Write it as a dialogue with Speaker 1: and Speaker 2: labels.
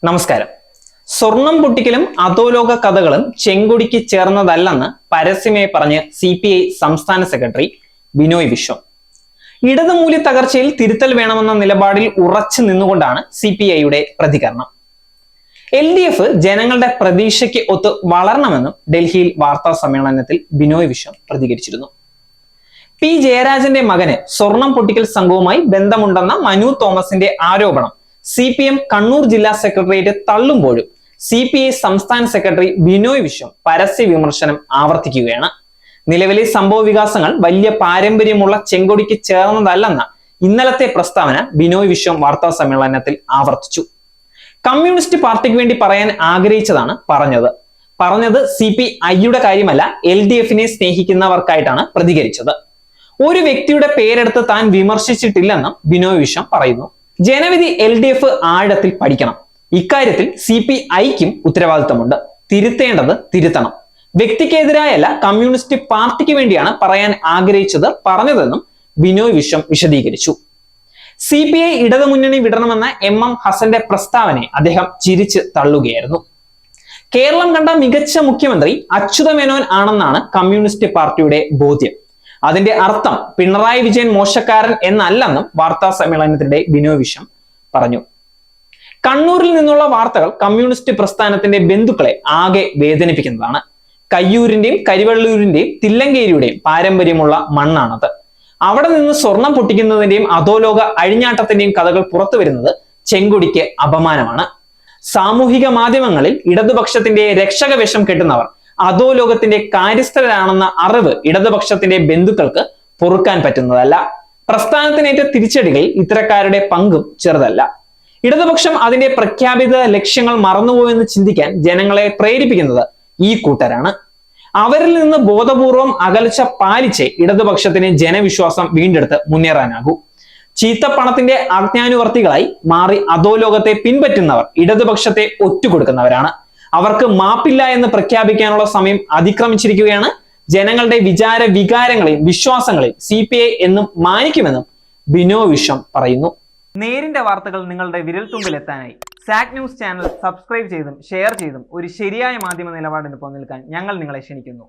Speaker 1: നമസ്കാരം. സ്വർണം പൊട്ടിക്കലും അധോലോക കഥകളും ചെങ്കൊടിക്ക് ചേർന്നതല്ലെന്ന് പരസ്യമായി പറഞ്ഞ് CPI സംസ്ഥാന സെക്രട്ടറി ബിനോയ് വിശ്വം. ഇടതുമൂല്യ തകർച്ചയിൽ തിരുത്തൽ വേണമെന്ന നിലപാടിൽ ഉറച്ചു നിന്നുകൊണ്ടാണ് CPIയുടെ പ്രതികരണം. LDF ജനങ്ങളുടെ പ്രതീക്ഷയ്ക്ക് ഒത്ത് വളരണമെന്നും ഡൽഹിയിൽ വാർത്താ സമ്മേളനത്തിൽ ബിനോയ് വിശ്വം പ്രതികരിച്ചിരുന്നു. P. ജയരാജന്റെ മകന് സ്വർണം പൊട്ടിക്കൽ സംഘവുമായി ബന്ധമുണ്ടെന്ന മനു തോമസിന്റെ ആരോപണം CPM കണ്ണൂർ ജില്ലാ സെക്രട്ടേറിയറ്റ് തള്ളുമ്പോഴും CPI സംസ്ഥാന സെക്രട്ടറി ബിനോയ് വിശ്വം പരസ്യ വിമർശനം ആവർത്തിക്കുകയാണ്. നിലവിലെ സംഭവ വികാസങ്ങൾ വലിയ പാരമ്പര്യമുള്ള ചെങ്കൊടിക്ക് ചേർന്നതല്ലെന്ന ഇന്നലത്തെ പ്രസ്താവന ബിനോയ് വിശ്വം വാർത്താ സമ്മേളനത്തിൽ ആവർത്തിച്ചു. കമ്മ്യൂണിസ്റ്റ് പാർട്ടിക്ക് വേണ്ടി പറയാൻ ആഗ്രഹിച്ചതാണ് പറഞ്ഞത് CPIയുടെ കാര്യമല്ല, LDFനെ സ്നേഹിക്കുന്നവർക്കായിട്ടാണ് പ്രതികരിച്ചത്. ഒരു വ്യക്തിയുടെ പേരെടുത്ത് താൻ വിമർശിച്ചിട്ടില്ലെന്നും ബിനോയ് വിശ്വം പറയുന്നു. ജനവിധി LDF ആഴത്തിൽ പഠിക്കണം. ഇക്കാര്യത്തിൽ CPIക്കും ഉത്തരവാദിത്തമുണ്ട്. തിരുത്തേണ്ടത് തിരുത്തണം. വ്യക്തിക്കെതിരായല്ല, കമ്മ്യൂണിസ്റ്റ് പാർട്ടിക്ക് വേണ്ടിയാണ് പറയാൻ ആഗ്രഹിച്ചത് പറഞ്ഞതെന്നും ബിനോയ് വിശ്വം വിശദീകരിച്ചു. CPI ഇടതുമുന്നണി വിടണമെന്ന MM ഹസന്റെ പ്രസ്താവനയെ അദ്ദേഹം ചിരിച്ച് തള്ളുകയായിരുന്നു. കേരളം കണ്ട മികച്ച മുഖ്യമന്ത്രി അച്യുതമേനോൻ ആണെന്നാണ് കമ്മ്യൂണിസ്റ്റ് പാർട്ടിയുടെ ബോധ്യം. അതിന്റെ അർത്ഥം പിണറായി വിജയൻ മോശക്കാരൻ എന്നല്ലെന്നും വാർത്താ സമ്മേളനത്തിനിടെ ബിനോയ് വിശ്വം പറഞ്ഞു. കണ്ണൂരിൽ നിന്നുള്ള വാർത്തകൾ കമ്മ്യൂണിസ്റ്റ് പ്രസ്ഥാനത്തിന്റെ ബന്ധുക്കളെ ആകെ വേദനിപ്പിക്കുന്നതാണ്. കയ്യൂരിന്റെയും കരിവള്ളൂരിന്റെയും തില്ലങ്കേരിയുടെയും പാരമ്പര്യമുള്ള മണ്ണാണത്. അവിടെ നിന്ന് സ്വർണം പൊട്ടിക്കുന്നതിന്റെയും അധോലോക അഴിഞ്ഞാട്ടത്തിന്റെയും കഥകൾ പുറത്തു വരുന്നത് ചെങ്കൊടിക്ക് അപമാനമാണ്. സാമൂഹിക മാധ്യമങ്ങളിൽ ഇടതുപക്ഷത്തിന്റെ രക്ഷകവേഷം കെട്ടുന്നവർ അധോലോകത്തിന്റെ കാര്യസ്ഥരാണെന്ന അറിവ് ഇടതുപക്ഷത്തിന്റെ ബന്ധുക്കൾക്ക് പൊറുക്കാൻ പറ്റുന്നതല്ല. പ്രസ്ഥാനത്തിനേറ്റ തിരിച്ചടികളിൽ ഇത്തരക്കാരുടെ പങ്കും ചെറുതല്ല. ഇടതുപക്ഷം അതിന്റെ പ്രഖ്യാപിത ലക്ഷ്യങ്ങൾ മറന്നുപോയെന്ന് ചിന്തിക്കാൻ ജനങ്ങളെ പ്രേരിപ്പിക്കുന്നത് ഈ കൂട്ടരാണ്. അവരിൽ നിന്ന് ബോധപൂർവം അകൽച്ച പാലിച്ച് ഇടതുപക്ഷത്തിന് ജനവിശ്വാസം വീണ്ടെടുത്ത് മുന്നേറാനാകൂ. ചീത്തപ്പണത്തിന്റെ ആജ്ഞാനുവർത്തികളായി മാറി അധോലോകത്തെ പിൻപറ്റുന്നവർ ഇടതുപക്ഷത്തെ ഒറ്റുകൊടുക്കുന്നവരാണ്. അവർക്ക് മാപ്പില്ല എന്ന് പ്രഖ്യാപിക്കാനുള്ള സമയം അതിക്രമിച്ചിരിക്കുകയാണ്. ജനങ്ങളുടെ വിചാര വികാരങ്ങളെയും വിശ്വാസങ്ങളെയും CPI എന്നും മാനിക്കുമെന്നും ബിനോയ് വിശ്വം പറയുന്നു. നേരിന്റെ വാർത്തകൾ നിങ്ങളുടെ വിരൽത്തുമ്പിൽ എത്താനായി സാക് ന്യൂസ് ചാനൽ സബ്സ്ക്രൈബ് ചെയ്തും ഷെയർ ചെയ്തും ഒരു ശരിയായ മാധ്യമ നിലപാടിനൊപ്പം നിൽക്കാൻ ഞങ്ങൾ നിങ്ങളെ ക്ഷണിക്കുന്നു.